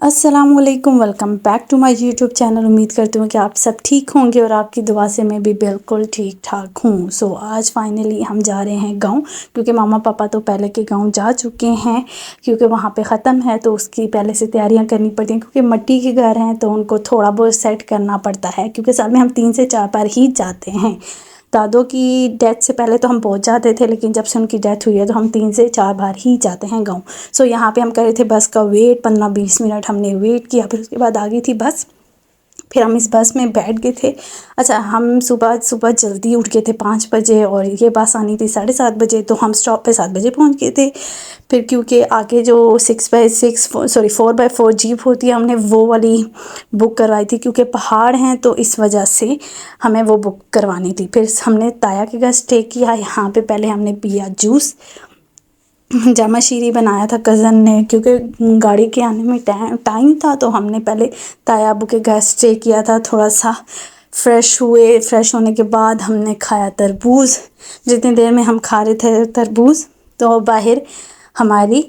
السلام علیکم، welcome back to my YouTube channel. امید کرتی ہوں کہ آپ سب ٹھیک ہوں گے اور آپ کی دعا سے میں بھی بالکل ٹھیک ٹھاک ہوں۔ آج فائنلی ہم جا رہے ہیں گاؤں، کیونکہ ماما پاپا تو پہلے کے گاؤں جا چکے ہیں، کیونکہ وہاں پہ ختم ہے تو اس کی پہلے سے تیاریاں کرنی پڑتی ہیں، کیونکہ مٹی کے گھر ہیں تو ان کو تھوڑا بہت سیٹ کرنا پڑتا ہے، کیونکہ سال میں ہم 3 سے 4 بار ہی جاتے ہیں۔ دادوں کی ڈیتھ سے پہلے تو ہم پہنچ جاتے تھے، لیکن جب سے ان کی ڈیتھ ہوئی ہے تو ہم 3 سے 4 بار ہی جاتے ہیں گاؤں۔ یہاں پہ ہم کر رہے تھے بس کا ویٹ، 15-20 منٹ ہم نے ویٹ کیا، پھر اس کے بعد آ گئی تھی بس۔ پھر ہم اس بس میں بیٹھ گئے تھے۔ اچھا، ہم صبح جلدی اٹھ گئے تھے 5 بجے، اور یہ بس آنی تھی 7:30 بجے، تو ہم اسٹاپ پہ 7 بجے پہنچ گئے تھے۔ پھر کیونکہ آگے جو 4x4 جیپ ہوتی ہے، ہم نے وہ والی بک کروائی تھی، کیونکہ پہاڑ ہیں تو اس وجہ سے ہمیں وہ بک کروانی تھی۔ پھر ہم نے تایا کے گھر اسٹے کیا، یہاں پہ پہلے ہم نے پیا جوس، جامع شیریں بنایا تھا کزن نے، کیونکہ گاڑی کے آنے میں ٹائم تھا، تو ہم نے پہلے تایا ابو کے گھر اسٹے کیا تھا، تھوڑا سا فریش ہوئے۔ فریش ہونے کے بعد ہم نے کھایا تربوز۔ جتنی دیر میں ہم کھا رہے تھے تربوز، تو باہر ہماری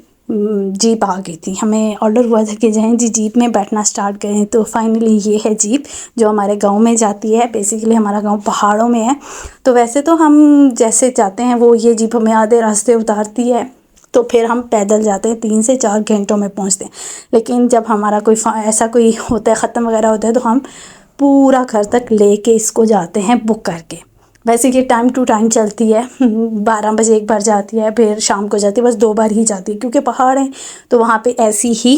جیپ آ گئی تھی۔ ہمیں آرڈر ہوا تھا کہ جائیں جی جیپ میں بیٹھنا سٹارٹ کریں، تو فائنلی یہ ہے جیپ جو ہمارے گاؤں میں جاتی ہے۔ بیسیکلی ہمارا گاؤں پہاڑوں میں ہے، تو ویسے تو ہم جیسے جاتے ہیں وہ یہ جیپ ہمیں آدھے راستے اتارتی ہے، تو پھر ہم پیدل جاتے ہیں، 3 سے 4 گھنٹوں میں پہنچتے ہیں۔ لیکن جب ہمارا ایسا کوئی ہوتا ہے، ختم وغیرہ ہوتا ہے، تو ہم پورا گھر تک لے کے اس کو جاتے ہیں بک کر کے۔ ویسے یہ ٹائم ٹو ٹائم چلتی ہے، 12 بجے ایک بار جاتی ہے، پھر شام کو جاتی ہے، بس 2 بار ہی جاتی ہے، کیونکہ پہاڑ ہیں تو وہاں پہ ایسی ہی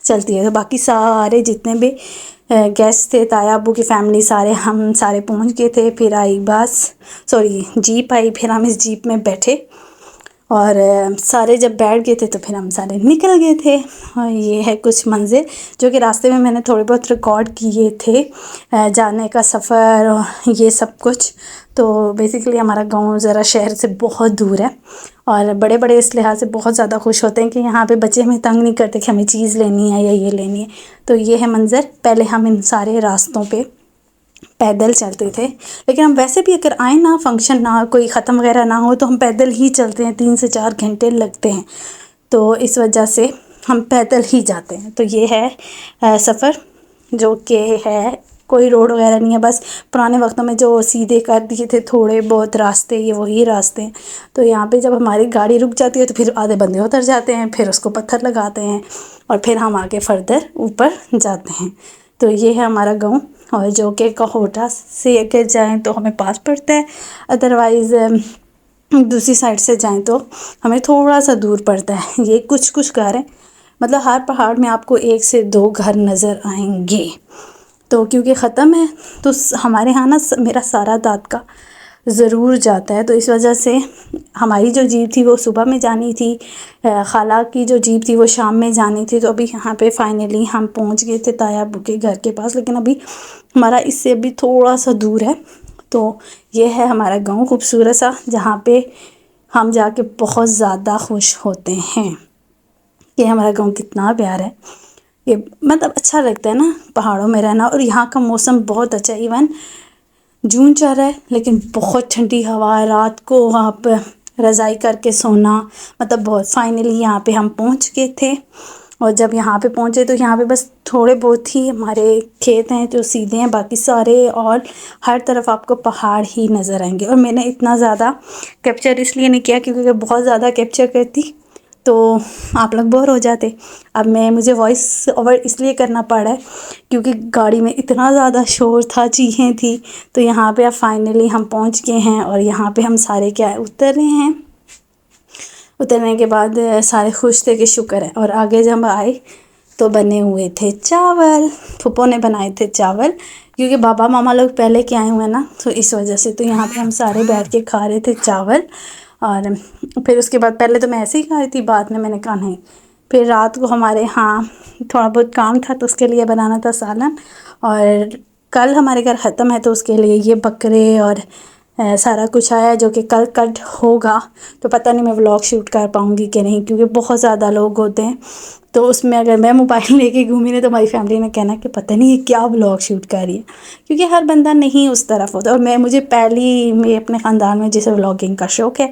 چلتی ہے۔ تو باقی سارے جتنے بھی گیسٹ تھے، تایا ابو کی فیملی، ہم سارے پہنچ گئے تھے۔ پھر آئی جیپ آئی، پھر ہم اس جیپ میں بیٹھے، اور سارے جب بیٹھ گئے تھے تو پھر ہم سارے نکل گئے تھے۔ اور یہ ہے کچھ منظر جو کہ راستے میں نے تھوڑے بہت ریکارڈ کیے تھے، جانے کا سفر اور یہ سب کچھ۔ تو بیسیکلی ہمارا گاؤں ذرا شہر سے بہت دور ہے، اور بڑے بڑے اس لحاظ سے بہت زیادہ خوش ہوتے ہیں کہ یہاں پہ بچے ہمیں تنگ نہیں کرتے کہ ہمیں چیز لینی ہے یا یہ لینی ہے۔ تو یہ ہے منظر، پہلے ہم ان سارے راستوں پہ پیدل چلتے تھے، لیکن ہم ویسے بھی اگر آئیں نہ، فنکشن نہ کوئی ختم وغیرہ نہ ہو، تو ہم پیدل ہی چلتے ہیں، 3 سے 4 گھنٹے لگتے ہیں، تو اس وجہ سے ہم پیدل ہی جاتے ہیں۔ تو یہ ہے سفر، جو کہ ہے کوئی روڈ وغیرہ نہیں ہے، بس پرانے وقتوں میں جو سیدھے کر دیے تھے تھوڑے بہت راستے، یہ وہی راستے ہیں۔ تو یہاں پہ جب ہماری گاڑی رک جاتی ہے تو پھر آدھے بندے اتر جاتے ہیں، پھر اس کو پتھر لگاتے ہیں، اور پھر ہم آگے فردر اوپر جاتے ہیں۔ تو یہ ہے ہمارا گاؤں، اور جو کہ کہوٹا سے اگر جائیں تو ہمیں پاس پڑتا ہے، ادروائز دوسری سائڈ سے جائیں تو ہمیں تھوڑا سا دور پڑتا ہے۔ یہ کچھ گھر ہیں، مطلب ہر پہاڑ میں آپ کو 1 سے 2 گھر نظر آئیں گے۔ تو کیونکہ ختم ہے تو ہمارے ہاں نا میرا سارا دادکا ضرور جاتا ہے، تو اس وجہ سے ہماری جو جیپ تھی وہ صبح میں جانی تھی، خالہ کی جو جیپ تھی وہ شام میں جانی تھی۔ تو ابھی یہاں پہ فائنلی ہم پہنچ گئے تھے تایا ابو کے گھر کے پاس، لیکن ابھی ہمارا اس سے بھی تھوڑا سا دور ہے۔ تو یہ ہے ہمارا گاؤں خوبصورت سا، جہاں پہ ہم جا کے بہت زیادہ خوش ہوتے ہیں کہ ہمارا گاؤں کتنا پیارا ہے۔ یہ مطلب اچھا لگتا ہے نا پہاڑوں میں رہنا، اور یہاں کا موسم بہت اچھا ہے۔ ایون جون چل رہا ہے لیکن بہت ٹھنڈی ہوا ہے، رات کو وہاں پہ رضائی کر کے سونا، مطلب بہت۔ فائنلی یہاں پہ ہم پہنچ گئے تھے، اور جب یہاں پہ پہنچے تو یہاں پہ بس تھوڑے بہت ہی ہمارے کھیت ہیں جو سیدھے ہیں، باقی سارے اور ہر طرف آپ کو پہاڑ ہی نظر آئیں گے۔ اور میں نے اتنا زیادہ کیپچر اس لیے نہیں کیا کیونکہ بہت زیادہ کیپچر کرتی تو آپ لوگ بور ہو جاتے۔ اب مجھے وائس اوور اس لیے کرنا پڑا ہے کیونکہ گاڑی میں اتنا زیادہ شور تھا، چیخیں تھی۔ تو یہاں پہ اب فائنلی ہم پہنچ گئے ہیں، اور یہاں پہ ہم سارے اتر رہے ہیں۔ اترنے کے بعد سارے خوش تھے کہ شکر ہے۔ اور آگے جب آئے تو بنے ہوئے تھے چاول، پھپھو نے بنائے تھے چاول، کیونکہ بابا ماما لوگ پہلے کے آئے ہوئے ہیں نا، تو اس وجہ سے تو یہاں پہ ہم سارے بیٹھ کے کھا رہے تھے چاول۔ اور پھر اس کے بعد پہلے تو میں ایسے ہی کھا رہی تھی، بعد میں نے کہا نہیں۔ پھر رات کو ہمارے ہاں تھوڑا بہت کام تھا تو اس کے لیے بنانا تھا سالن، اور کل ہمارے گھر ختم ہے تو اس کے لیے یہ بکرے اور سارا کچھ آیا جو کہ کل کٹ ہوگا۔ تو پتہ نہیں میں ولاگ شوٹ کر پاؤں گی کہ نہیں، کیونکہ بہت زیادہ لوگ ہوتے ہیں، تو اس میں اگر میں موبائل لے کے گھومی نہیں تو ہماری فیملی نے کہنا کہ پتہ نہیں یہ کیا ولاگ شوٹ کر رہی ہے، کیونکہ ہر بندہ نہیں اس طرف ہوتا۔ اور مجھے میں اپنے خاندان میں جسے ولاگنگ کا شوق ہے،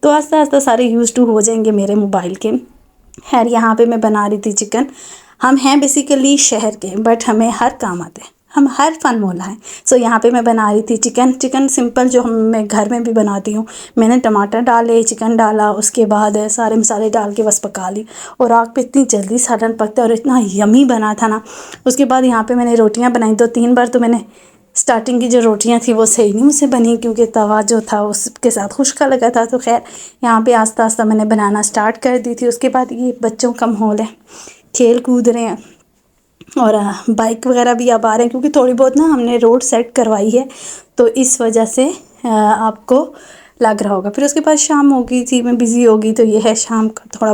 تو آہستہ آہستہ سارے یوز ٹو ہو جائیں گے میرے موبائل کے۔ خیر یہاں پہ میں بنا رہی تھی چکن۔ ہم ہیں بیسیکلی شہر کے، بٹ ہمیں ہر کام آتے ہیں، ہم ہر فن مولا ہیں. سو یہاں پہ میں بنا رہی تھی چکن سمپل جو میں گھر میں بھی بناتی ہوں. میں نے ٹماٹر ڈالے، چکن ڈالا، اس کے بعد سارے مسالے ڈال کے بس پکا لی، اور آگ پہ اتنی جلدی سالن پکتا ہے اور اتنا یمی بنا تھا نا. اس کے بعد یہاں پہ میں نے روٹیاں بنائیں، 2-3 بار تو میں نے اسٹارٹنگ کی جو روٹیاں تھیں وہ صحیح نہیں مجھ سے بنی، کیونکہ توا جو تھا اس کے ساتھ خشکا لگا تھا. تو خیر یہاں پہ آہستہ آہستہ میں نے بنانا اسٹارٹ کر دی تھی. اس کے بعد یہ بچوں کا ماحول ہے، کھیل کود رہے ہیں، اور بائک وغیرہ بھی اب آ رہے ہیں، کیونکہ تھوڑی بہت نا ہم نے روڈ سیٹ کروائی ہے، تو اس وجہ سے آپ کو لگ رہا ہوگا. پھر اس کے بعد شام ہو گئی تھی، میں بزی ہو گئی، تو یہ ہے شام کا تھوڑا